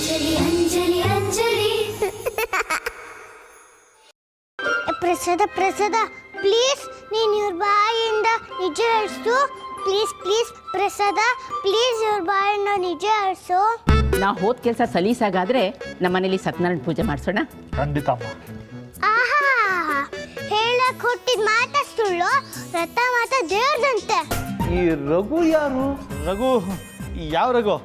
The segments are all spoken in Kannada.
ಅಂಜಲಿ ಅಂಜಲಿ ಅಂಜಲಿ ಪ್ರಸಾದ ಪ್ರಸಾದ ಪ್ಲೀಸ್ ನೀನು ಇವ್ರ ಬಾಯಿಂದ ನಿಜ ಹೇಳ್ಸು ಪ್ಲೀಸ್ ಪ್ಲೀಸ್ ಪ್ರಸಾದ ಪ್ಲೀಸ್ ಇವ್ರ ಬಾಯಿಂದ ನಿಜ ಹೇಳ್ಸು. ನಾ ಹೋದ ಕೆಲಸ ಸಲೀಸಾಗಾದ್ರೆ ನಮ್ಮನೇಲಿ ಸತ್ಯನಾರಾಯಣ ಪೂಜೆ ಮಾಡಿಸೋಣ. ಖಂಡಿತ ಅಮ್ಮ. ಆಹಾ ಹೇಳಕ್ ಹುಟ್ಟಿದ ಮಾತಾ ಸುಳ್ಳು, ರಥ ಮಾತಾ ದೇವ್ರದಂತೆ. ಈ ರಘು ಯಾರು? ರಘು ಯಾವ ರಘು?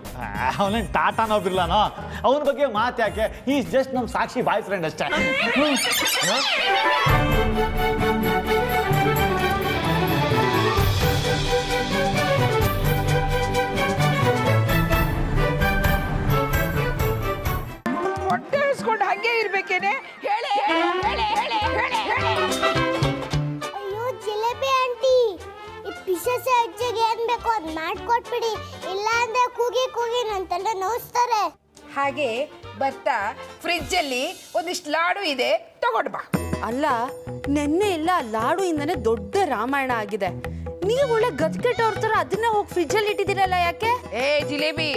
ಅವನೇನು ಟಾಟಾನೋ ಬಿರ್ಲಾನೋ? ಅವನ ಬಗ್ಗೆ ಮಾತು ಯಾಕೆ? ಈಸ್ ಜಸ್ಟ್ ನಮ್ಮ ಸಾಕ್ಷಿ ಬಾಯ್ ಫ್ರೆಂಡ್ ಅಷ್ಟೇ. ಹೊಟ್ಟೆ ಹಿಡ್ಸ್ಕೊಂಡು ಹಂಗೆ ಇರ್ಬೇಕೇನೆ? ಹೇಳಿ. ಅಯ್ಯೋ ಜಿಲೇಬಿ ಆಂಟಿ, ಈ ಪಿಸಸ ಅಜ್ಜಿಗೆ ಏನ್ ಬೇಕು ಅದ್ ಮಾಡ್ಕೊಟ್ಬಿಡಿ, ಇಲ್ಲ ಅಂದ್ರೆ ಕೂಗಿ ಕೂಗಿ ನನ್ನ ತಲೆ ನೋಯಿಸ್ತಾರೆ. ಹಾಗೆ ಬರ್ತಾ ಫ್ರಿಜ್ ಅಲ್ಲಿ ಒಂದಿಷ್ಟು ಲಾಡು ಇದೆ, ತಗೊಂಡ್ ಬಾ. ಅಲ್ಲ, ನೆನ್ನೆ ಎಲ್ಲ ಲಾಡು ಇಂದನೇ ದೊಡ್ಡ ರಾಮಾಯಣ ಆಗಿದೆ. ನೀವು ಒಳ್ಳೆ ಗತ್ಕೆಟ್ಟವ್ರ ತರ ಅದನ್ನ ಹೋಗಿ ಫ್ರಿಜ್ ಅಲ್ಲಿ ಇಟ್ಟಿದ್ದೀರಲ್ಲ, ಯಾಕೆ? ಏ ಜಿಲೇಬಿ,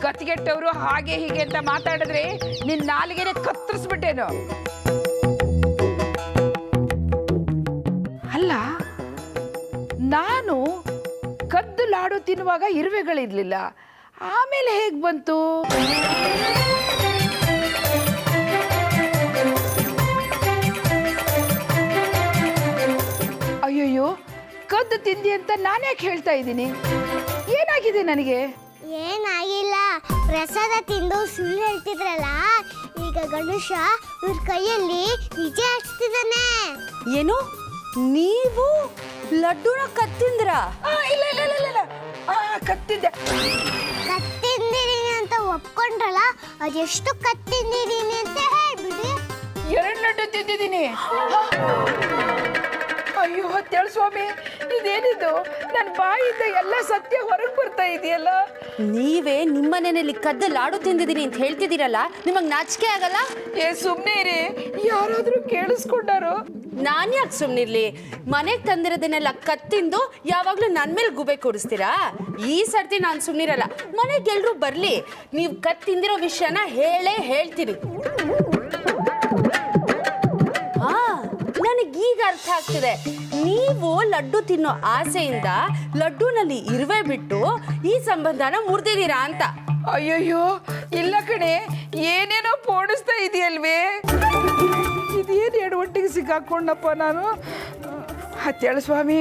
ಗತಿಗೆಟ್ಟವರು ಹಾಗೆ ಹೀಗೆ ಅಂತ ಮಾತಾಡಿದ್ರೆ ನಿನ್ ನಾಲಿಗೆನೆ ಕತ್ತರಿಸ್ಬಿಟ್ಟೇನು? ಅಲ್ಲ, ನಾನು ಕದ್ದು ಲಾಡು ತಿನ್ನುವಾಗ ಇರುವೆಗಳಿರ್ಲಿಲ್ಲ, ಆಮೇಲೆ ಹೇಗ್ ಬಂತು? ಅಯ್ಯಯ್ಯೋ, ಕದ್ದು ತಿಂದಿ ಅಂತ ನಾನ್ಯಾಕೆ ಹೇಳ್ತಾ ಇದ್ದೀನಿ? ಏನಾಗಿದೆ ನನಗೆ? ಏನಾಗಿಲ್ಲ, ಪ್ರಸಾದ ತಿಂದು ಸುಳ್ಳು ಹೇಳ್ತಿದ್ರಲ್ಲ, ಈಗ ಗಣೇಶ ಇವ್ರ ಕೈಯಲ್ಲಿ ನಿಜ ಹಚ್ತಿದ್ದಾನೆ. ಏನು, ನೀವು ಲಡ್ಡುನ ಕತ್ತಿಂದ್ರ? ಇಲ್ಲ ಇಲ್ಲ ಇಲ್ಲ ಇಲ್ಲ, ಕತ್ತಿದ್ದೆ. ಕತ್ತಿಂದಿದ್ದೀನಿ ಅಂತ ಒಪ್ಕೊಂಡ್ರಲ್ಲ, ಅದೆಷ್ಟು ಕತ್ತಿಂದಿದ್ದೀನಿ ಅಂತ ಹೇಳ್ಬಿಡಿ. 2 ಲಡ್ಡು ತಿಂದಿದ್ದೀನಿ. ಅಯ್ಯೋ ಹತ್ತೇಳು ಸ್ವಾಮಿ, ಇದೇನಿದು? ನನ್ನ ಬಾಯಿಂದ ಎಲ್ಲ ಸತ್ಯ ಹೊರಗೆ ಬರ್ತಾ ಇದೆಯಲ್ಲ. ನೀವೇ ನಿಮ್ಮನೆಯಲ್ಲಿ ಕದ್ದ ಲಾಡು ತಿಂದಿದ್ದೀನಿ ಅಂತ ಹೇಳ್ತಿದ್ದೀರಲ್ಲ, ನಿಮಗ್ ನಾಚಿಕೆ ಆಗಲ್ಲ? ಏ ಸುಮ್ಮನೆ ಇರಿ, ಯಾರಾದ್ರೂ ಕೇಳಿಸ್ಕೊಂಡಾರು? ನಾನ್ ಯಾಕೆ ಸುಮ್ನಿರ್ಲಿ? ಮನೆಗೆ ತಂದಿರೋದನ್ನೆಲ್ಲ ಕತ್ತಿಂದು ಯಾವಾಗ್ಲೂ ನನ್ ಮೇಲೆ ಗುಬೆ ಕೂರಿಸ್ತೀರಾ? ಈ ಸರ್ತಿ ನಾನು ಸುಮ್ನಿರಲ್ಲ. ಮನೆಗೆ ಎಲ್ರು ಬರ್ಲಿ, ನೀವು ಕತ್ತಿಂದಿರೋ ವಿಷಯನ ಹೇಳ್ತೀನಿ. ನನಗೀಗ ಅರ್ಥ ಆಗ್ತಿದೆ. ನೀವು ಲಡ್ಡು ತಿನ್ನೋ ಆಸೆಯಿಂದ ಲಡ್ಡುನಲ್ಲಿ ಇರುವೆ ಬಿಟ್ಟು ಈ ಸಂಬಂಧನ ಮುರಿದಿದ್ದೀರಾ ಅಂತ. ಅಯ್ಯಯ್ಯೋ ಇಲ್ಲ ಕಣೆ, ಏನೇನೋ ಪೋಣಿಸ್ತಾ ಇದೆಯಲ್ವೇ. ಇದೇನು ಎಡವಟ್ಟಿಗೆ ಸಿಕ್ಕಾಕೊಂಡಪ್ಪ ನಾನು. ಹತ್ತೇಳು ಸ್ವಾಮಿ,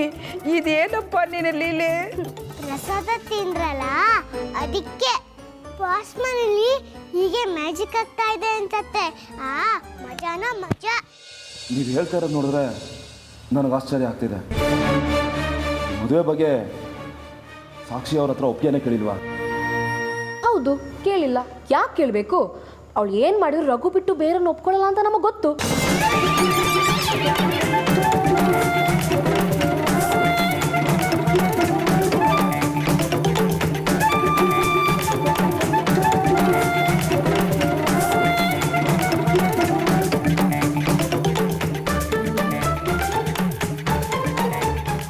ಇದೇನಪ್ಪ ನಿನ್ನ ಲೀಲೆ? ಪ್ರಸಾದ ತಿಂದ್ರಲ್ಲ, ಅದಕ್ಕೆ ಬಾಸ್ ಮನೇಲಿ ಹೀಗೆ ಮ್ಯಾಜಿಕ್ ಆಗ್ತಾ ಇದೆ ಅಂತತ್ತೆ. ಮಜಾನ ಮಜಾ. ನೀವು ಹೇಳ್ತಾ ಇರೋದು ನೋಡಿದ್ರೆ ನನಗೆ ಆಶ್ಚರ್ಯ ಆಗ್ತಿದೆ. ಮದುವೆ ಬಗ್ಗೆ ಸಾಕ್ಷಿ ಅವ್ರ ಹತ್ರ ಒಪ್ಪಿಗೆನೇ ಕೇಳಿಲ್ವಾ? ಹೌದು, ಕೇಳಿಲ್ಲ. ಯಾಕೆ ಕೇಳಬೇಕು? ಅವಳು ಏನು ಮಾಡಿದ್ರು ರಘು ಬಿಟ್ಟು ಬೇರೆಯನ್ನು ಒಪ್ಕೊಳ್ಳಲ್ಲ ಅಂತ ನಮಗೆ ಗೊತ್ತು.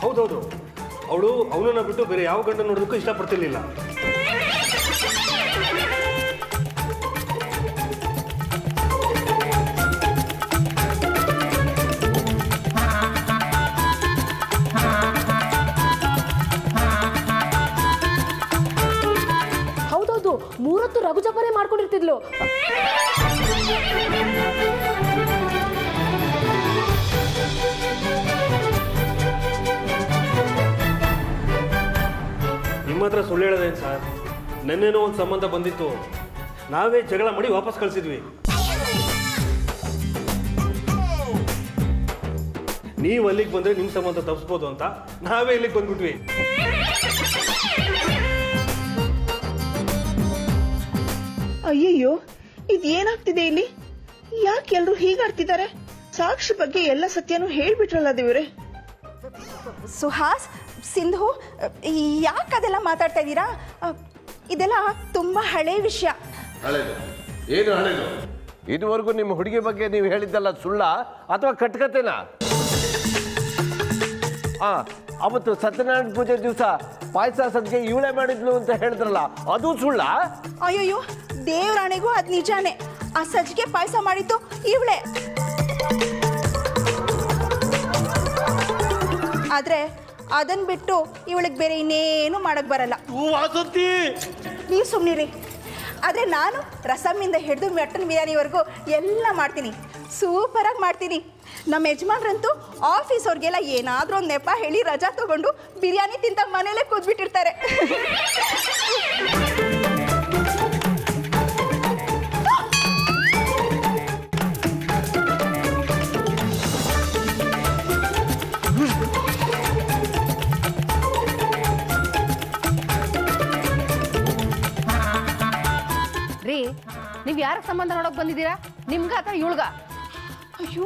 ಹೌದೌದು, ಅವಳು ಅವನನ್ನ ಬಿಟ್ಟು ಬೇರೆ ಯಾವ ಗಂಡ ನೋಡೋದಕ್ಕೂ ಇಷ್ಟಪಡ್ತಿರ್ಲಿಲ್ಲ. ಹೌದೌದು, 3 ಹೊತ್ತು ರಘು ಜಪನೆ ಮಾಡ್ಕೊಂಡಿರ್ತಿದ್ಲು. ನಿಮ್ಮ ಹತ್ರ ಸುಳ್ಳು ಹೇಳೋದೇನು ಸರ್? ನೆನ್ನೆನೋ ಒಂದು ಸಂಬಂಧ ಬಂದಿತ್ತು, ನಾವೇ ಜಗಳ ಮಾಡಿ ವಾಪಸ್ ಕಳಿಸಿದ್ವಿ. ನೀವು ಅಲ್ಲಿಗೆ ಬಂದರೆ ನಿಮ್ಮ ಸಂಬಂಧ ತಪ್ಪಿಸ್ಬೋದು ಅಂತ ನಾವೇ ಇಲ್ಲಿಗೆ ಬಂದ್ಬಿಟ್ವಿ. ಅಯ್ಯಯ್ಯೋ, ಇದೇನಾಗ್ತಿದೆ ಇಲ್ಲಿ? ಯಾಕೆ ಎಲ್ರು ಹೀಗಾಡ್ತಿದ್ದಾರೆ? ಸಾಕ್ಷಿ ಬಗ್ಗೆ ಎಲ್ಲ ಸತ್ಯನೂ ಹೇಳ್ಬಿಟ್ರಲ್ಲ ದೇವ್ರೆ. ಸುಹಾಸ್, ಸಿಂಧು, ಯಾಕೆ ಅದೆಲ್ಲ ಮಾತಾಡ್ತಾ ಇದ್ದೀರಾ? ಇದೆಲ್ಲ ತುಂಬ ಹಳೆ ವಿಷಯ. ಹಳೆದು? ಏನು ಹಳೆದು? ಇದುವರೆಗೂ ನಿಮ್ಮ ಹುಡುಗಿ ಬಗ್ಗೆ ನೀವು ಹೇಳಿದ್ದಲ್ಲ ಸುಳ್ಳ ಅಥವಾ ಕಟ್ಕತೆನಾ? ಅವತ್ತು ಸತ್ಯನಾರಾಯಣ ಪೂಜೆ ದಿವಸ ಪಾಯಸ ಸದ್ಗೆ ಇವಳೇ ಮಾಡಿದ್ಲು ಅಂತ ಹೇಳಿದ್ರಲ್ಲ, ಅದು ಸುಳ್ಳ? ಅಯ್ಯೋಯ್ಯೋ, ದೇವರಾಣೆಗೂ ಅದು ನಿಜಾನೇ. ಆ ಸಜ್ಜಿಗೆ ಪಾಯಸ ಮಾಡಿದ್ದು ಇವಳೇ. ಆದ್ರೆ ಅದನ್ನ ಬಿಟ್ಟು ಇವಳಿಗೆ ಬೇರೆ ಇನ್ನೇನು ಮಾಡಕ್ ಬರಲ್ಲ. ನೀವು ಸುಮ್ಮನಿರಿ. ಆದರೆ ನಾನು ರಸಮ್ಮಿಂದ ಹಿಡಿದು ಮಟನ್ ಬಿರಿಯಾನಿವರೆಗೂ ಎಲ್ಲ ಮಾಡ್ತೀನಿ, ಸೂಪರಾಗಿ ಮಾಡ್ತೀನಿ. ನಮ್ಮ ಯಜಮಾನ್ರಂತೂ ಆಫೀಸ್ ಅವ್ರಿಗೆಲ್ಲ ಏನಾದರೂ ಒಂದು ನೆಪ ಹೇಳಿ ರಜಾ ತಗೊಂಡು ಬಿರಿಯಾನಿ ತಿಂತ ಮನೇಲೇ ಕೂತ್ಬಿಟ್ಟಿರ್ತಾರೆ. ರೀ, ನೀವು ಯಾರ ಸಂಬಂಧ ನೋಡೋಕೆ ಬಂದಿದ್ದೀರಾ? ನಿಮ್ಗ ಅಥವಾ ಇವಳ್ಗ? ಅಯ್ಯೋ,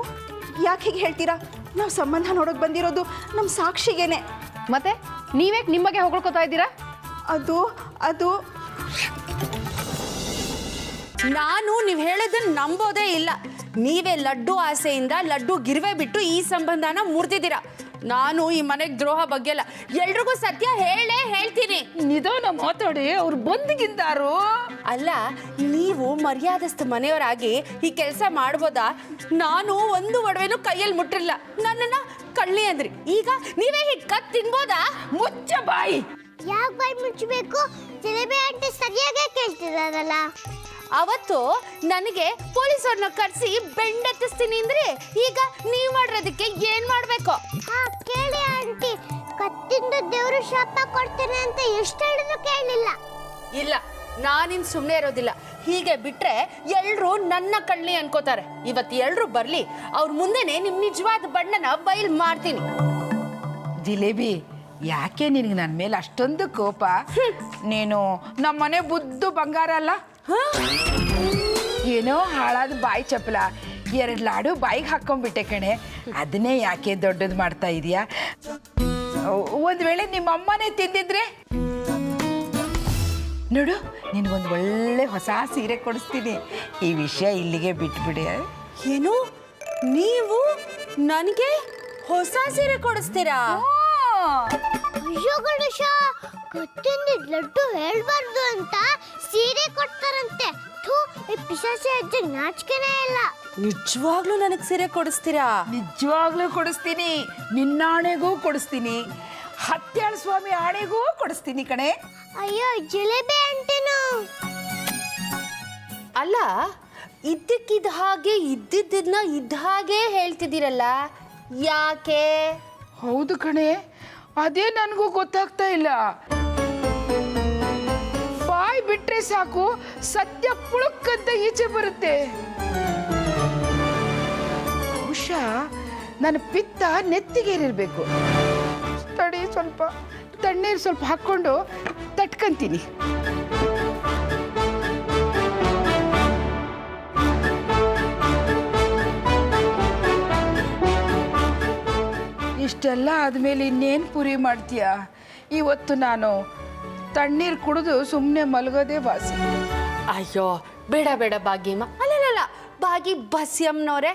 ಯಾಕೆ ಹೀಗೆ ಹೇಳ್ತೀರಾ? ನಾವು ಸಂಬಂಧ ನೋಡೋಕೆ ಬಂದಿರೋದು ನಮ್ಮ ಸಾಕ್ಷಿಗೇನೆ. ಮತ್ತೆ ನೀವೇಕ್ ನಿಮ್ಮ ಬಗ್ಗೆ ಹೊಗಳ್ಕೊತಾ ಇದ್ದೀರಾ? ಅದು ನಾನು ನೀವು ಹೇಳೋದನ್ನ ನಂಬೋದೇ ಇಲ್ಲ. ನೀವೇ ಲಡ್ಡು ಆಸೆಯಿಂದ ಲಡ್ಡು ಗಿರ್ವೆ ಬಿಟ್ಟು ಈ ಸಂಬಂಧನ ಮುರಿದಿದ್ದೀರಾ. ನಾನು ಈ ಮನೆಗೆ ದ್ರೋಹ ಬಗ್ಗೆ ಅಲ್ಲ, ಎಲ್ರಿಗೂ ಸತ್ಯ ಹೇಳ್ತೀನಿ. ನಿಧಾನ ಮಾತಾಡಿ, ಅವ್ರು ಬಂದಿಗಿಂದಾರು. ಅಲ್ಲ, ನೀವು ಮರ್ಯಾದಸ್ಥ ಮನೆಯವರಾಗಿ ಈ ಕೆಲಸ ಮಾಡ್ಬೋದಾ? ನಾನು ಒಂದು ಒಡವೆನೂ ಕೈಯಲ್ಲಿ ಮುಟ್ಟಿರಲಿಲ್ಲ, ನನ್ನನ್ನ ಕಳ್ಳಿ ಅಂದ್ರಿ. ಈಗ ನೀವೇ ಹೀಗೆ ಕತ್ ತಿನ್ಬೋದಾ? ಮುಚ್ಚ ಬಾಯಿ. ಯಾಕೆ ಬಾಯಿ ಮುಚ್ಚಬೇಕು? ಜಿಲೇಬಿ ಆಂಟಿ ಸರಿಯಾಗೇ ಕೇಳ್ತಿದಾರಲ್ಲ. ಅವತ್ತು ನನಗೆ ಪೊಲೀಸವ್ರನ್ನ ಕರೆಸಿ ಬೆಂಡೆತ್ತಿಸ್ತೀನಿ ಅಂದ್ರೆ ಈಗ ನೀವು ಮಾಡಿರೋದಕ್ಕೆ ಏನ್ ಮಾಡ್ಬೇಕು? ಕೇಳಿ ಆಂಟಿ, ಕತ್ತಿಂದ ದೇವರು ಶಾಪ ಕೊಡ್ತೇನೆ ಅಂತ ಎಷ್ಟು ಹೇಳಿದ್ರು ಕೇಳಲಿಲ್ಲ. ಇಲ್ಲ, ನಾನಿನ್ ಸುಮ್ಮನೆ ಇರೋದಿಲ್ಲ. ಹೀಗೆ ಬಿಟ್ರೆ ಎಲ್ರು ನನ್ನ ಕಳ್ಳಿ ಅನ್ಕೋತಾರೆ. ಇವತ್ತು ಎಲ್ರು ಬರ್ಲಿ, ಅವ್ರ ಮುಂದೆನೆ ನಿಮ್ ನಿಜವಾದ ಬಣ್ಣನ ಬಯಲ್ ಮಾಡ್ತೀನಿ. ಜಿಲೇಬಿ, ಯಾಕೆ ನಿನಗೆ ನನ್ನ ಮೇಲೆ ಅಷ್ಟೊಂದು ಕೋಪ? ನೀನು ನಮ್ಮನೆ ಬುದ್ದು ಬಂಗಾರ ಅಲ್ಲ? ಏನೋ ಹಾಳಾದ ಬಾಯಿ ಚಪ್ಪಲ 2 ಲಾಡು ಬಾಯಿಗೆ ಹಾಕೊಂಡ್ಬಿಟ್ಟೆ ಕಣೆ. ಅದನ್ನೇ ಯಾಕೆ ದೊಡ್ಡದು ಮಾಡ್ತಾ ಇದೀಯಾ? ಒಂದ್ ವೇಳೆ ನಿಮ್ಮ ಅಮ್ಮನೇ ತಿಂದಿದ್ರೆ ನೋಡು, ನಿನಗೊಂದು ಒಳ್ಳೆ ಹೊಸ ಸೀರೆ ಕೊಡಿಸ್ತೀನಿ. ಈ ವಿಷಯ ಇಲ್ಲಿಗೆ ಬಿಟ್ಬಿಡಿ. ಏನು, ನೀವು ನನಗೆ ಹೊಸ ಸೀರೆ ಕೊಡಿಸ್ತೀರಾ? ಅಯ್ಯೋ ಗಣೇಶ, ಕತ್ತಿಂದ ಲಡ್ಡು ಹೇಳ್ಬಾರ್ದು ಅಂತ ಸೀರೆ ಕೊಡ್ತಾರಂತೆ. ಈ ಪಿಶಾಚಿ ಅಜ್ಜಿಗೆ ನಾಚಿಕೆನೇ ಇಲ್ಲ. ನಿಜವಾಗ್ಲೂ ನನಗೆ ಸೀರೆ ಕೊಡಿಸ್ತೀರಾ? ನಿಜವಾಗ್ಲೂ ಕೊಡಿಸ್ತೀನಿ. ನಿನ್ನಾಣೆಗೂ ಕೊಡಿಸ್ತೀನಿ, ಹತ್ಯಾಳ ಸ್ವಾಮಿ ಆಣೆಗೂ ಕೊಡಿಸ್ತೀನಿ ಕಣೆ. ಅಯ್ಯೋ ಜಿಲೇಬಿ ಆಂಟಿನು. ಅಲ್ಲ, ಇದ್ದಕ್ಕಿದ್ದ ಹಾಗೆ ಇದ್ದಿದ್ದನ್ನ ಇದ್ದ ಹಾಗೆ ಹೇಳ್ತಿದ್ದೀರಲ್ಲ, ಯಾಕೆ? ಹೌದು ಕಣೆ, ಅದೇ ನನಗೂ ಗೊತ್ತಾಗ್ತಾ ಇಲ್ಲ. ಬಾಯಿ ಬಿಟ್ರೆ ಸಾಕು, ಸತ್ಯ ಪುಳುಕ್ಕಂತ ಈಚೆ ಬರುತ್ತೆ. ಬಹುಶಃ ನನ್ನ ಪಿತ್ತ ನೆತ್ತಿಗೇರಿರ್ಬೇಕು. ತಡಿ, ಸ್ವಲ್ಪ ತಣ್ಣೀರು ಸ್ವಲ್ಪ ಹಾಕ್ಕೊಂಡು ತಟ್ಕಂತೀನಿ. ಇಷ್ಟೆಲ್ಲ ಆದಮೇಲೆ ಇನ್ನೇನು ಪುರಿ ಮಾಡ್ತೀಯ? ಇವತ್ತು ನಾನು ತಣ್ಣೀರು ಕುಡಿದು ಸುಮ್ಮನೆ ಮಲಗೋದೇ ವಾಸಿ. ಅಯ್ಯೋ, ಬೇಡ ಬೇಡ ಭಾಗ್ಯಮ್ಮ. ಅಲ್ಲಲ್ಲ ಭಾಗಿ ಬಸ್ಯಮ್ಮನವ್ರೆ,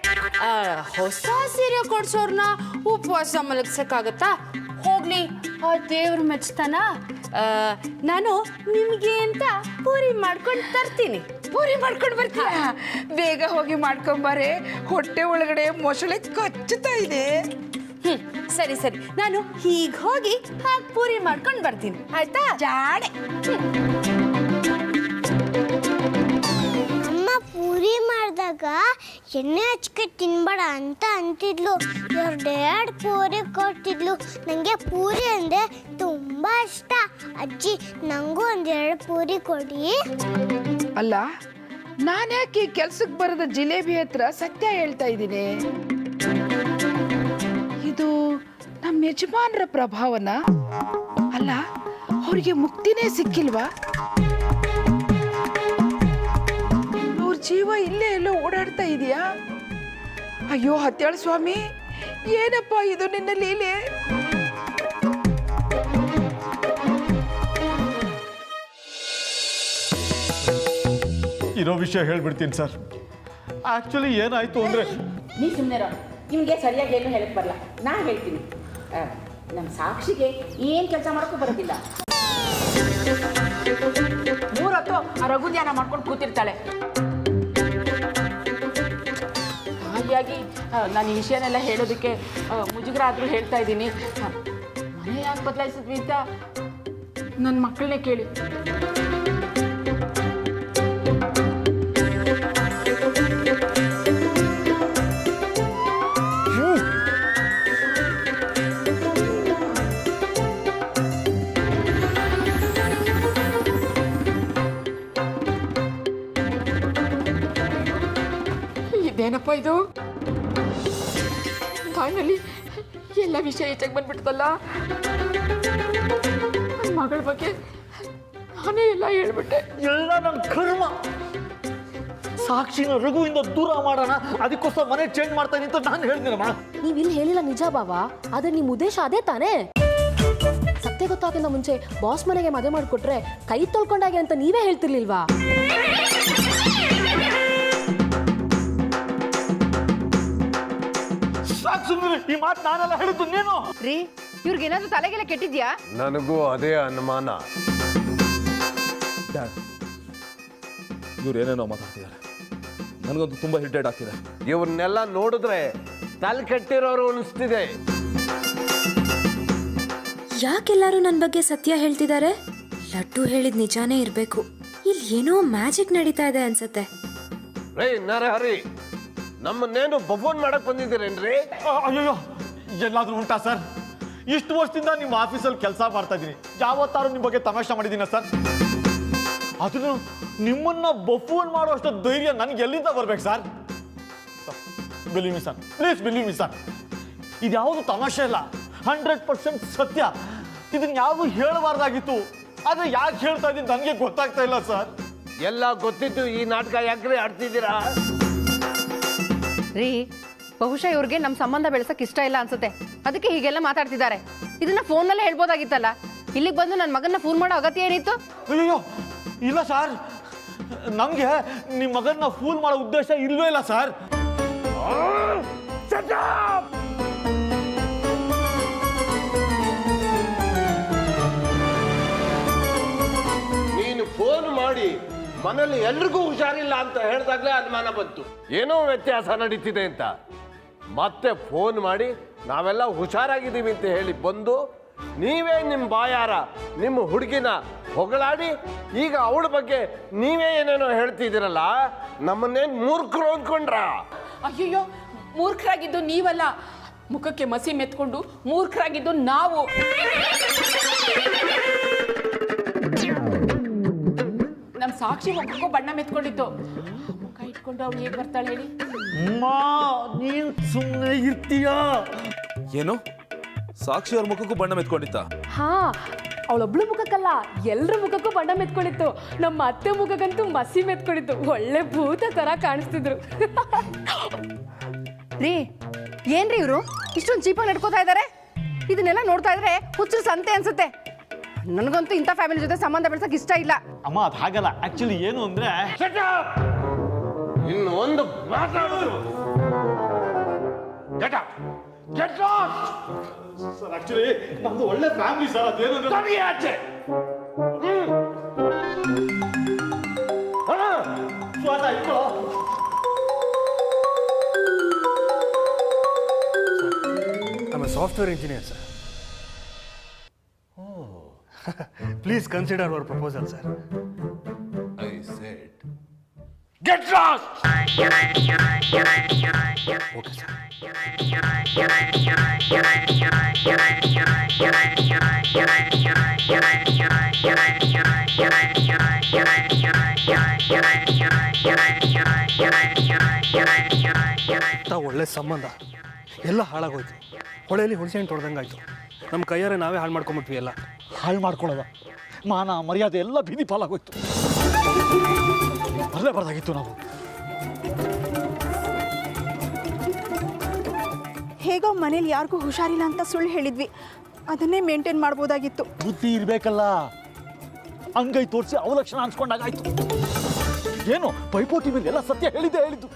ಹೊಸ ಸೀರೆ ಕೊಡ್ಸೋರ್ನ ಉಪವಾಸ ಮಲಗ್ಸಕ್ಕಾಗತ್ತಾ? ಹೋಗ್ಲಿ, ಆ ದೇವ್ರ ಮೆಚ್ತಾನ. ನಾನು ನಿಮ್ಗೆ ಅಂತ ಪೂರಿ ಮಾಡ್ಕೊಂಡು ತರ್ತೀನಿ. ಪೂರಿ ಮಾಡ್ಕೊಂಡು ಬರ್ತೀಯ? ಬೇಗ ಹೋಗಿ ಮಾಡ್ಕೊಂಬಾರೆ, ಹೊಟ್ಟೆ ಒಳಗಡೆ ಮೊಸಳೆ ಕಚ್ಚುತ್ತಾ ಇದೆ. ಸರಿ ಸರಿ, ನಾನು ಹೀಗೆ ಹೋಗಿ ಹಾಗೆ ಪೂರಿ ಮಾಡ್ಕೊಂಡು ಬರ್ತೀನಿ, ಆಯ್ತಾ? ಜಾಣೆ. ಅಮ್ಮ ಪೂರಿ ಮಾಡಿದಾಗ ಎಣ್ಣೆ ಹಚ್ಕೆ ತಿನ್ಬೇಡ ಅಂತ ಅಂತಿದ್ಲು. 2 ಪೂರಿ ಕೊಡ್ತಿದ್ಲು. ನನಗೆ ಪೂರಿ ಅಂದರೆ ತುಂಬ ಇಷ್ಟ. ಅಜ್ಜಿ, ನನಗೂ 2 ಪೂರಿ ಕೊಡಿ. ಅಲ್ಲ, ನಾನು ಯಾಕೆ ಕೆಲ್ಸಕ್ಕೆ ಬರದ ಜಿಲೇಬಿ ಹತ್ರ ಸತ್ಯ ಹೇಳ್ತಾ ಇದ್ದೀನಿ? ಇದು ನಮ್ಮ ಯಜಮಾನ್ರ ಪ್ರಭಾವನ? ಅಲ್ಲ, ಅವ್ರಿಗೆ ಮುಕ್ತಿನೇ ಸಿಕ್ಕಿಲ್ವಾ? ಅವ್ರ ಜೀವ ಇಲ್ಲೇ ಎಲ್ಲೋ ಓಡಾಡ್ತಾ ಇದೆಯಾ? ಅಯ್ಯೋ ಹತ್ಯಾಳ ಸ್ವಾಮಿ, ಏನಪ್ಪ ಇದು ನಿನ್ನ ಲೀಲೆ? ಇರೋ ವಿಷಯ ಹೇಳ್ಬಿಡ್ತೀನಿ ಸರ್. ಆ್ಯಕ್ಚುಲಿ ಏನಾಯಿತು ಅಂದರೆ, ನೀ ಸುಮ್ಮನೆ ನಿಮಗೆ ಸರಿಯಾಗಿ ಏನು ಹೇಳಕ್ ಬರಲ್ಲ, ನಾ ಹೇಳ್ತೀನಿ. ನಮ್ಮ ಸಾಕ್ಷಿಗೆ ಏನು ಕೆಲಸ ಮಾಡೋಕ್ಕೂ ಬರೋದಿಲ್ಲ. 3 ಹೊತ್ತು ಆ ರಘು ಧ್ಯಾನ ಮಾಡ್ಕೊಂಡು ಕೂತಿರ್ತಾಳೆ. ಹಾಗಾಗಿ ನಾನು ಈ ವಿಷಯನೆಲ್ಲ ಹೇಳೋದಕ್ಕೆ ಮುಜುಗರ ಆದರೂ ಹೇಳ್ತಾ ಇದ್ದೀನಿ. ಮನೆ ಯಾಕೆ ಬದಲಾಯಿಸಿದ್ವಿ ಅಂತ ನನ್ನ ಮಕ್ಕಳನ್ನೇ ಕೇಳಿ. ಇದೇನಪ್ಪ ಇದು? ಫೈನಲಿ ಎಲ್ಲ ವಿಷಯ ಹೆಚ್ಚಾಗಿ ಬಂದ್ಬಿಡ್ತಲ್ಲ. ನನ್ನ ಮಗಳ ಬಗ್ಗೆ ನಾನೇ ಎಲ್ಲ ಹೇಳ್ಬಿಟ್ಟೆ. ಎಲ್ಲ ನನ್ನ ಕರ್ಮ. ಸಾಕ್ಷಿನ ರಘುವಿಂದ ದೂರ ಮಾಡೋಣ, ಅದಕ್ಕೋಸ್ಕರ ಮನೆ ಚೇಂಜ್ ಮಾಡ್ತಾ ಅಂತ ನಾನು ಹೇಳ್ತೀನಮ್ಮ. ನೀವು ಇಲ್ಲಿ ಹೇಳಿಲ್ಲ ನಿಜ ಬಾವಾ, ಆದ್ರೆ ನಿಮ್ಮ ಉದ್ದೇಶ ಅದೇ ತಾನೇ? ಸತ್ಯ ಗೊತ್ತಾಗಿಂದ ಮುಂಚೆ ಬಾಸ್ ಮನೆಗೆ ಮದುವೆ ಮಾಡಿಕೊಟ್ರೆ ಕೈ ತೊಳ್ಕೊಂಡಾಗೆ ಅಂತ ನೀವೇ ಹೇಳ್ತಿರ್ಲಿಲ್ವಾ? ಈ ಮಾತು ನಾನೆಲ್ಲ ಹೇಳಿದ್ದು ನೀನು ರೀ. ಇವ್ರಿಗೇನಾದ್ರೂ ತಲೆಗೆಲ್ಲ ಕೆಟ್ಟಿದ್ಯಾ? ನನಗೂ ಅದೇ ಅನುಮಾನ. ಇವ್ರು ಏನೇನೋ ಮಾತಾಡ್ತಿದ್ದಾರೆ, ನನಗಂತೂ ತುಂಬಾ ಇರಿಟೇಟ್ ಆಗ್ತಿದೆ. ಇವ್ರನ್ನೆಲ್ಲ ನೋಡಿದ್ರೆ ತಲೆ ಕೆಟ್ಟಿರೋರು ಅನಿಸ್ತಿದೆ. ಯಾಕೆಲ್ಲರೂ ನನ್ನ ಬಗ್ಗೆ ಸತ್ಯ ಹೇಳ್ತಿದ್ದಾರೆ? ಲಡ್ಡು ಹೇಳಿದ ನಿಜಾನೇ ಇರಬೇಕು. ಇಲ್ಲಿ ಏನೋ ಮ್ಯಾಜಿಕ್ ನಡೀತಾ ಇದೆ ಅನ್ಸತ್ತೆ. ರೇ ನರಹರಿ, ನಮ್ಮನ್ನೇನು ಬಫೋನ್ ಮಾಡಕ್ ಬಂದಿದ್ದೀರೇನ್ರಿ? ಅಯ್ಯೋ, ಎಲ್ಲಾದ್ರೂ ಉಂಟಾ ಸರ್? ಇಷ್ಟು ವರ್ಷದಿಂದ ನಿಮ್ಮ ಆಫೀಸಲ್ಲಿ ಕೆಲಸ ಮಾಡ್ತಾ ಇದ್ದೀನಿ. ಯಾವತ್ತಾರು ನಿಮ್ಮ ಬಗ್ಗೆ ತಮಾಷೆ ಮಾಡಿದ್ದೀನ ಸರ್? ಅದನ್ನು ನಿಮ್ಮನ್ನ ಬಫೂನ್ ಮಾಡುವಷ್ಟು ಧೈರ್ಯ ನನಗೆ ಎಲ್ಲಿಂದ ಬರ್ಬೇಕು sir? Believe me sir, please believe me sir. ಇದ್ಯಾವುದು ತಮಾಷೆ ಇಲ್ಲ, 100% ಸತ್ಯ. ಇದನ್ನ ಯಾವುದು ಹೇಳಬಾರ್ದಾಗಿತ್ತು, ಆದ್ರೆ ಯಾಕೆ ಹೇಳ್ತಾ ಇದ್ದೀನಿ ನನಗೆ ಗೊತ್ತಾಗ್ತಾ ಇಲ್ಲ ಸರ್. ಎಲ್ಲ ಗೊತ್ತಿತ್ತು ಈ ನಾಟಕ ಯಾಕ್ರಿ ಆಡ್ತಿದ್ದೀರಾ? ರೀ, ಬಹುಶಃ ಇವ್ರಿಗೆ ನಮ್ಮ ಸಂಬಂಧ ಬೆಳೆಸಕ್ಕೆ ಇಷ್ಟ ಇಲ್ಲ ಅನ್ಸುತ್ತೆ, ಅದಕ್ಕೆ ಹೀಗೆಲ್ಲ ಮಾತಾಡ್ತಿದ್ದಾರೆ. ಇದನ್ನ ಫೋನ್ನಲ್ಲೇ ಹೇಳ್ಬೋದಾಗಿತ್ತಲ್ಲ. ಇಲ್ಲಿಗೆ ಬಂದು ನನ್ನ ಮಗನ್ನ ಫೋನ್ ಮಾಡೋ ಅಗತ್ಯ ಏನಿತ್ತು? ಅಯ್ಯೋ ಇಲ್ಲ ಸರ್, ನಮಗೆ ನಿಮ್ಮ ಮಗನ್ನ ಫೂಲ್ ಮಾಡೋ ಉದ್ದೇಶ ಇಲ್ವೇ ಇಲ್ಲ ಸರ್. ನೀನು ಫೋನ್ ಮಾಡಿ ಮನೇಲಿ ಎಲ್ರಿಗೂ ಹುಷಾರಿಲ್ಲ ಅಂತ ಹೇಳಿದಾಗಲೇ ಅನುಮಾನ ಬಂತು, ಏನೋ ವ್ಯತ್ಯಾಸ ನಡೀತಿದೆ ಅಂತ. ಮತ್ತೆ ಫೋನ್ ಮಾಡಿ ನಾವೆಲ್ಲ ಹುಷಾರಾಗಿದ್ದೀವಿ ಅಂತ ಹೇಳಿ ಬಂದು ನೀವೇ ನಿಮ್ಮ ಬಾಯಾರ ನಿಮ್ಮ ಹುಡುಗಿನ ಹೊಗಳಾಡಿ ಈಗ ಅವಳ ಬಗ್ಗೆ ನೀವೇ ಏನೇನೋ ಹೇಳ್ತಿದ್ದೀರಲ್ಲ, ನಮ್ಮನ್ನೇನು ಮೂರ್ಖರು ಅಂದ್ಕೊಂಡ್ರ? ಅಯ್ಯಯ್ಯೋ, ಮೂರ್ಖರಾಗಿದ್ದು ನೀವಲ್ಲ, ಮುಖಕ್ಕೆ ಮಸಿ ಮೆತ್ಕೊಂಡು ಮೂರ್ಖರಾಗಿದ್ದು ನಾವು. ನಮ್ಮ ಸಾಕ್ಷಿ ಮುಖಕ್ಕೂ ಬಣ್ಣ ಮೆತ್ಕೊಂಡಿತ್ತು. ಮುಖ ಇಟ್ಕೊಂಡು ಅವಳು ಹೇಗೆ ಬರ್ತಾಳೆ ಹೇಳಿ? ನೀನ್ ಸುಮ್ಮನೆ ಇರ್ತೀಯಾ? ಏನು ಸಾಕ್ಷಿ ಅವ್ರ ಮುಖಕ್ಕೂ ಬಣ್ಣ ಮೆತ್ಕೊಂಡಿತ್ತ? ಹಾ, ಅವಳೊಬ್ಳು ಮುಖಕ್ಕಲ್ಲ, ಎಲ್ರ ಮುಖಕ್ಕೂ ಬಣ್ಣ ಮೆತ್ಕೊಂಡಿತ್ತು. ನಮ್ಮ ಅತ್ತೆ ಮುಖಕ್ಕಂತೂ ಮಸಿ ಮೆತ್ಕೊಂಡಿತ್ತು. ಒಳ್ಳೆ ಭೂತ ತರ ಕಾಣಿಸ್ತಿದ್ರು. ರೀ, ಏನ್ರಿ ಇವರು ಇಷ್ಟೊಂದು ಚೀಪಾಗಿ ನಡ್ಕೋತಾ ಇದ್ದಾರೆ? ಇದನ್ನೆಲ್ಲ ನೋಡ್ತಾ ಇದ್ರೆ ಹುಚ್ಚು ಸಂತೆ ಅನ್ಸುತ್ತೆ. ನನಗಂತೂ ಇಂಥ ಫ್ಯಾಮಿಲಿ ಜೊತೆ ಸಂಬಂಧ ಬೆಳೆಸಕ್ಕೆ ಇಷ್ಟ ಇಲ್ಲ. ಅಮ್ಮ, ಅದು ಹಾಗಲ್ಲ. ಆಕ್ಚುಲಿ ಏನು ಅಂದ್ರೆ, ಇನ್ನು ಒಂದು ಮಾತಾಡೋದು ಸರ್, ಆಕ್ಚುಲಿ ನಮ್ದು ಒಳ್ಳೆ ಫ್ಯಾಮಿಲಿ ಸರ್. ಅದೇನು ಆಚೆ I'm a software engineer, sir. Oh. Please consider our proposal, sir. I said, get lost! Okay, sir. ಒಳ್ಳೆ ಸಂಬಂಧ ಎಲ್ಲ ಹಾಳಾಗೋಯ್ತು. ಹೊಳೆಯಲ್ಲಿ ಹುಣಸೆಹಣ್ಣು ತೊಡ್ದಂಗಾಯ್ತು. ನಮ್ಮ ಕೈಯಾರೆ ನಾವೇ ಹಾಳು ಮಾಡ್ಕೊಂಬಿಟ್ವಿ. ಎಲ್ಲ ಹಾಳು ಮಾಡ್ಕೊಳ್ಳೋದ, ಮಾನ ಮರ್ಯಾದೆ ಎಲ್ಲ ಬೀದಿ ಪಾಲಾಗೋಯ್ತು. ಬರಲೇ ಬರ್ದಾಗಿತ್ತು ನಾವು. ಹೇಗೋ ಮನೇಲಿ ಯಾರಿಗೂ ಹುಷಾರಿಲ್ಲ ಅಂತ ಸುಳ್ಳು ಹೇಳಿದ್ವಿ, ಅದನ್ನೇ ಮೇಂಟೈನ್ ಮಾಡ್ಬೋದಾಗಿತ್ತು. ಬುದ್ಧಿ ಇರಬೇಕಲ್ಲ. ಅಂಗೈ ತೋರಿಸಿ ಅವಲಕ್ಷಣ ಅನ್ಸ್ಕೊಂಡಾಗಾಯ್ತು. ಏನು ಪೈಪೋಟಿ ಮೇಲೆ ಎಲ್ಲ ಸತ್ಯ ಹೇಳಿದ್ದು.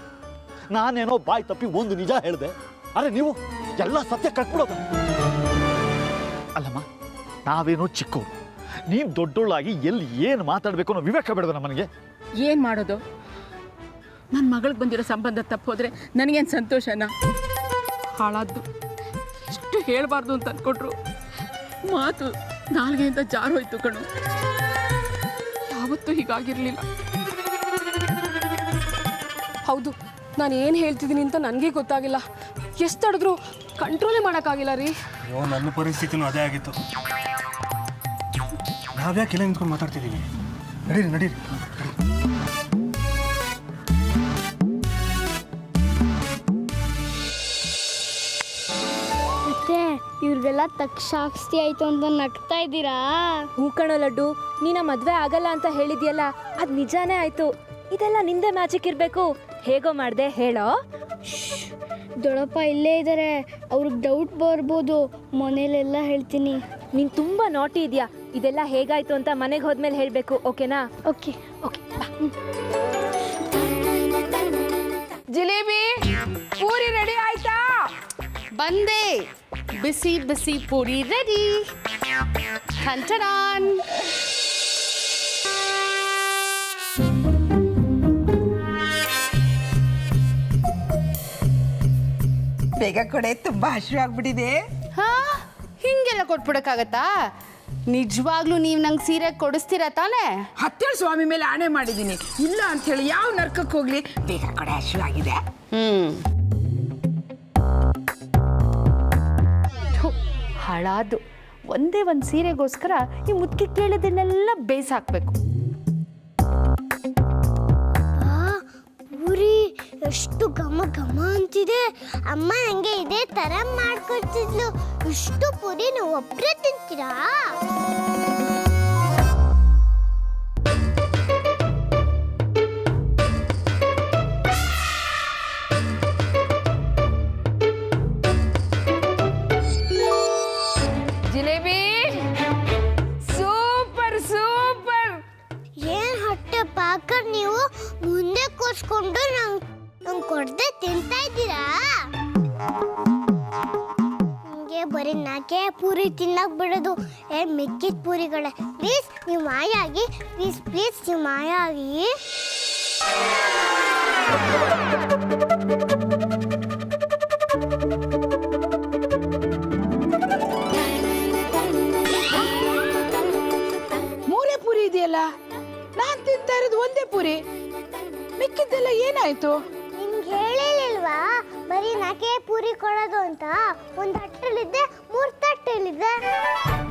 ನಾನೇನೋ ಬಾಯಿ ತಪ್ಪಿ ಒಂದು ನಿಜ ಹೇಳಿದೆ, ಅರೆ ನೀವು ಎಲ್ಲ ಸತ್ಯ ಕಟ್ಬಿಡೋದು. ಅಲ್ಲಮ್ಮ, ನಾವೇನೋ ಚಿಕ್ಕವರು, ನೀನು ದೊಡ್ಡೋಳಾಗಿ ಎಲ್ಲಿ ಏನು ಮಾತಾಡಬೇಕು ಅನ್ನೋ ವಿವೇಕ ಬೇಡವ ನಮ್ಮನಿಗೆ? ಏನು ಮಾಡೋದು? ನನ್ನ ಮಗಳಿಗೆ ಬಂದಿರೋ ಸಂಬಂಧ ತಪ್ಪೋದ್ರೆ ನನಗೇನು ಸಂತೋಷನಾ? ಹಾಳಾದ್ದು ಎಷ್ಟು ಹೇಳಬಾರ್ದು ಅಂತ ಅಂದ್ಕೊಟ್ರು ಮಾತು ನಾಲ್ಗೆಯಿಂದ ಜಾರೋಯ್ತು ಕಣು. ಯಾವತ್ತೂ ಹೀಗಾಗಿರಲಿಲ್ಲ. ಹೌದು, ನಾನು ಏನು ಹೇಳ್ತಿದ್ದೀನಿ ಅಂತ ನನಗೆ ಗೊತ್ತಾಗಿಲ್ಲ. ಎಷ್ಟು ತಡೆದ್ರು ಕಂಟ್ರೋಲೇ ಮಾಡೋಕ್ಕಾಗಿಲ್ಲ ರೀ. ಅಯ್ಯೋ, ನನ್ನ ಪರಿಸ್ಥಿತಿನೂ ಅದೇ ಆಗಿತ್ತು. ನಾವ್ಯಾಕೆ ಇಲ್ಲ ನಿಂತ್ಕೊಂಡು ಮಾತಾಡ್ತಿದ್ದೀವಿ? ನಡೀರಿ ನಡೀರಿ. ಮತ್ತೆ ಇವ್ರಿಗೆಲ್ಲ ಸಾಕ್ಷಿ ಆಯ್ತು ಅಂತ ನಗ್ತಾ ಇದ್ದೀರಾ? ಹೂ ಕಣೋ ಲಡ್ಡು, ನೀನ ಮದ್ವೆ ಆಗಲ್ಲ ಅಂತ ಹೇಳಿದ್ಯಲ್ಲ, ಅದ್ ನಿಜಾನೇ ಆಯ್ತು. ಇದೆಲ್ಲ ನಿಂದೆ ಮ್ಯಾಜಿಕ್ ಇರ್ಬೇಕು. ಹೇಗೋ ಮಾಡ್ದೆ ಹೇಳೋ. ದೊಡ್ಡಪ್ಪ ಇಲ್ಲೇ ಇದ್ದಾರೆ, ಅವ್ರಿಗೆ ಡೌಟ್ ಬರ್ಬೋದು. ಮನೇಲೆಲ್ಲ ಹೇಳ್ತೀನಿ. ನೀನ್ ತುಂಬಾ ನಾಟಿ ಇದೆಯಾ. ಇದೆಲ್ಲ ಹೇಗಾಯ್ತು ಅಂತ ಮನೆಗೆ ಹೋದ್ಮೇಲೆ ಹೇಳ್ಬೇಕು, ಓಕೆನಾ? Okay okay. Jalebi puri ready ಆಯ್ತಾ? ಬಂದೆ. ಬಿಸಿ ಬಿಸಿ ಪೂರಿ ರೆಡಿ. ಟನ್ ಬೇಗ ಕೊಡೆ, ತುಂಬಾ ಹಸಿವಾಗ್ಬಿಟ್ಟಿದೆ. ಹಾ, ಹಿಂಗೆಲ್ಲ ಕೊಟ್ಬಿಡಕ್ಕಾಗತ್ತಾ? ನಿಜವಾಗ್ಲೂ ನೀವು ನಂಗೆ ಸೀರೆ ಕೊಡಿಸ್ತೀರಾ ತಾನೇ? ಹತ್ತೇಳು ಸ್ವಾಮಿ ಮೇಲೆ ಆಣೆ ಮಾಡಿದ್ದೀನಿ, ಇಲ್ಲ ಅಂತ ಹೇಳಿ ಯಾವ ನರ್ಕಕ್ಕೆ ಹೋಗ್ಲಿ. ಬೇಗ ಕೊಡೆ, ಹಸಿವಾಗಿದೆ. ಹಾಳಾದು ಒಂದೇ ಒಂದು ಸೀರೆಗೋಸ್ಕರ ಈ ಮುದ್ಕೆ ಕೇಳಿದ್ದನ್ನೆಲ್ಲ ಬೇಯಿಸಾಕ್ಬೇಕು. ಪೂರಿ ಎಷ್ಟು ಘಮ ಘಮ ಅಂತಿದೆ. ಅಮ್ಮ ನಂಗೆ ಇದೇ ತರ ಮಾಡ್ಕೊಡ್ತಿದ್ಲು. ಇಷ್ಟು ಪೂರಿ ನೀವು ಒಬ್ಬರೇ ತಿಂತೀರಾ? Jalebi super super. ಏನ್ ಹೊಟ್ಟೆ ಪಾಕರ್ ನೀವು ಮುಂದೆ ಕೂರ್ಸ್ಕೊಂಡು ನಂಗೆ ಕೊಡದೆ ತಿಂತಾ ಇದ್ದೀರಾ? ನಿಮಗೆ ಬರೀ ನಾಕೆ ಪೂರಿ ತಿನ್ನಕ್ ಬಿಡೋದು. ಮಿಕ್ಕಿದ ಪೂರಿಗಳೇ. ಪ್ಲೀಸ್ ನೀವು ಮಾಯಾಗಿ, ಪ್ಲೀಸ್ ನೀವು ಮಾಯಾಗಿ. ಮೂರೇ ಪೂರಿ ಇದೆಯಲ್ಲ, ನಾನ್ ತಿಂತಾ ಇರೋದು ಒಂದೇ ಪೂರಿ. ಮಿಕ್ಕಿದ್ದೆಲ್ಲ ಏನಾಯ್ತು? ನಿಮ್ಗೆ ಹೇಳಿಲ್ವಾ ಬರೀ ನಾಕೆ ಪೂರಿ ಕೊಡೋದು ಅಂತ? ಒಂದು ತಟ್ಟೆಲಿದ್ದೆ, 3 ತಟ್ಟೆಲಿದ್ದೆ.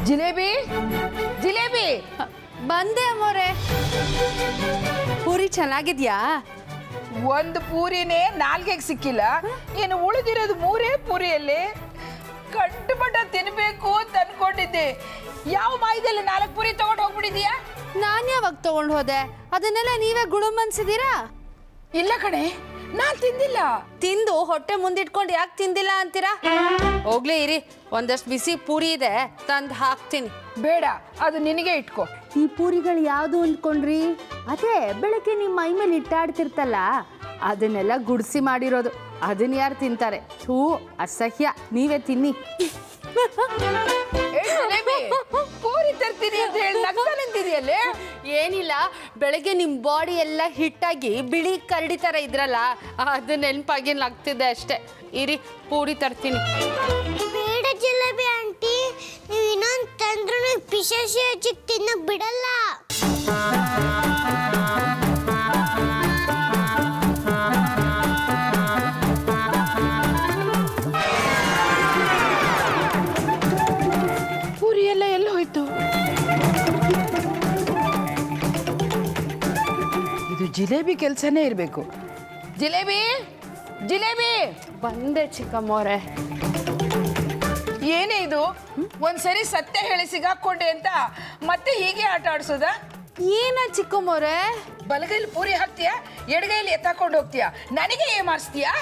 ಜಿಲೇಬಿ ಜಿಲೇಬಿ ಬಂದೆ ಅಮ್ಮೋರೆ. ಪೂರಿ ಚೆನ್ನಾಗಿದ್ಯಾ? ಒಂದು ಪೂರಿನೇ ನಾಲ್ಗೆಗೆ ಸಿಕ್ಕಿಲ್ಲ, ಏನು ಉಳಿದಿರೋದು ಮೂರೇ ಪೂರಿಯಲ್ಲಿ. ಕಂಡುಬಡ್ಡ ತಿನ್ಬೇಕು ಅಂತ ಅನ್ಕೊಂಡಿದ್ದೆ. ಯಾವ ಮಾಯದಲ್ಲಿ 4 ಪೂರಿ ತಗೊಂಡು ಹೋಗ್ಬಿಟ್ಟಿದ್ಯಾ? ನಾನು ಯಾವಾಗ ತಗೊಂಡು ಹೋದೆ? ಅದನ್ನೆಲ್ಲ ನೀವೇ ಗುಳುಮನ್ಸಿದ್ದೀರಾ? ಇಲ್ಲ ಕಣೆ, ನಾನ್ ತಿಂದಿಲ್ಲ. ತಿಂದು ಹೊಟ್ಟೆ ಮುಂದಿಟ್ಕೊಂಡು ಯಾಕೆ ತಿಂದಿಲ್ಲ ಅಂತೀರಾ? ಹೋಗ್ಲಿ ಇರಿ, ಒಂದಷ್ಟು ಬಿಸಿ ಪೂರಿ ಇದೆ, ತಂದು ಹಾಕ್ತೀನಿ. ಬೇಡ, ಅದು ನಿನಗೆ ಇಟ್ಕೋ. ಈ ಪೂರಿಗಳು ಯಾವುದು ಅಂದ್ಕೊಂಡ್ರಿ? ಅದೇ ಬೆಳಗ್ಗೆ ನಿಮ್ಮ ಮೈ ಮೇಲೆ ಇಟ್ಟಾಡ್ತಿರ್ತಲ್ಲ, ಅದನ್ನೆಲ್ಲ ಗುಡಿಸಿ ಮಾಡಿರೋದು. ಅದನ್ನ ಯಾರು ತಿಂತಾರೆ? ಥೂ, ಅಸಹ್ಯ. ನೀವೇ ತಿನ್ನಿ. ಪೂರಿ ತರ್ತೀನಿ ಅಂತ ಹೇಳಿ ನಗ್ತಾ ನಿಂತಿದೆಯಲ್ಲೇ. ಏನಿಲ್ಲ, ಬೆಳಗ್ಗೆ ನಿಮ್ಮ ಬಾಡಿ ಎಲ್ಲ ಹಿಟ್ಟಾಗಿ ಬಿಳಿ ಕರಡಿ ಥರ ಇದ್ರಲ್ಲ, ಅದು ನೆನಪಾಗಿ ನಗ್ತಿದ್ದೆ ಅಷ್ಟೇ. ಇರಿ, ಪೂರಿ ತರ್ತೀನಿ. ಬೇಡ ಜಿಲೇಬಿ ಆಂಟಿ, ನೀವು ಇನ್ನೊಂದು ತಂದ್ರೂ ಪಿಶಾಚಿ ಹಚ್ಚಿಗೆ ತಿನ್ನಕ್ ಬಿಡಲ್ಲ. ಪೂರಿ ಎಲ್ಲ ಎಲ್ಲಿ ಹೋಯ್ತು? ಇದು ಜಿಲೇಬಿ ಕೆಲಸನೇ ಇರಬೇಕು. ಜಿಲೇಬಿ ಜಿಲೇಬಿ ಬಂದೆ ಚಿಕ್ಕಮ್ಮೋರೆ. ಏನೇ ಇದು? ಒಂದ್ಸರಿ ಸತ್ಯ ಹೇಳಿ ಸಿಗಾಕೊಂಡೆ ಅಂತ ಮತ್ತೆ ಹೀಗೆ ಆಟ ಆಡ್ಸೋದ? ಏನ ಚಿಕ್ಕಮ್ಮೋರೆ? ಬಲಗೈಲಿ ಪೂರಿ ಹಾಕ್ತೀಯಾ, ಎಡಗೈಲಿ ಎತ್ತಾಕೊಂಡು ಹೋಗ್ತೀಯಾ? ನನಗೆ ಏನ್ ಮಾಡಿಸ್ತೀಯಾ?